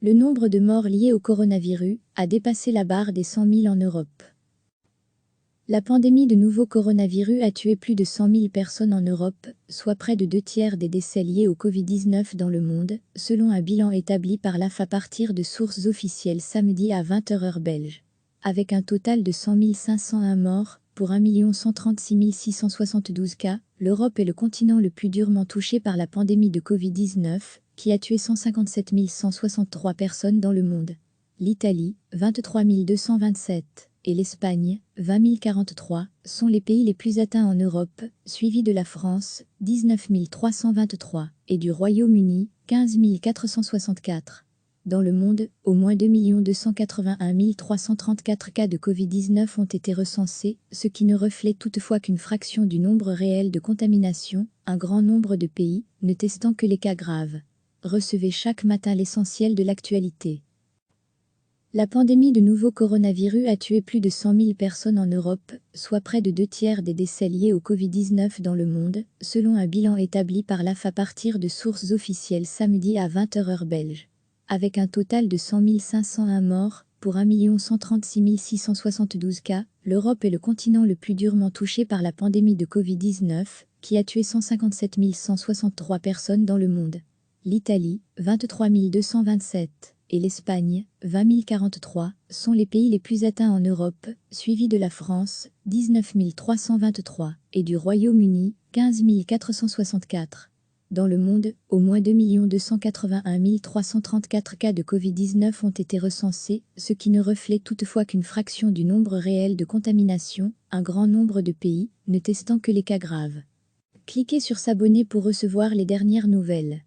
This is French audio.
Le nombre de morts liés au coronavirus a dépassé la barre des 100 000 en Europe. La pandémie de nouveau coronavirus a tué plus de 100 000 personnes en Europe, soit près de 2/3 des décès liés au Covid-19 dans le monde, selon un bilan établi par l'AF à partir de sources officielles samedi à 20h heure belge. Avec un total de 100 501 morts, pour 1 136 672 cas, l'Europe est le continent le plus durement touché par la pandémie de Covid-19, qui a tué 157 163 personnes dans le monde. L'Italie, 23 227, et l'Espagne, 20 043, sont les pays les plus atteints en Europe, suivis de la France, 19 323, et du Royaume-Uni, 15 464. Dans le monde, au moins 2 281 334 cas de Covid-19 ont été recensés, ce qui ne reflète toutefois qu'une fraction du nombre réel de contaminations, un grand nombre de pays ne testant que les cas graves. Recevez chaque matin l'essentiel de l'actualité. La pandémie de nouveau coronavirus a tué plus de 100 000 personnes en Europe, soit près de 2/3 des décès liés au Covid-19 dans le monde, selon un bilan établi par l'AF à partir de sources officielles samedi à 20h heure belge. Avec un total de 100 501 morts, pour 1 136 672 cas, l'Europe est le continent le plus durement touché par la pandémie de Covid-19, qui a tué 157 163 personnes dans le monde. L'Italie, 23 227. Et l'Espagne, 20 043, sont les pays les plus atteints en Europe, suivis de la France, 19 323, et du Royaume-Uni, 15 464. Dans le monde, au moins 2 281 334 cas de Covid-19 ont été recensés, ce qui ne reflète toutefois qu'une fraction du nombre réel de contaminations, un grand nombre de pays ne testant que les cas graves. Cliquez sur s'abonner pour recevoir les dernières nouvelles.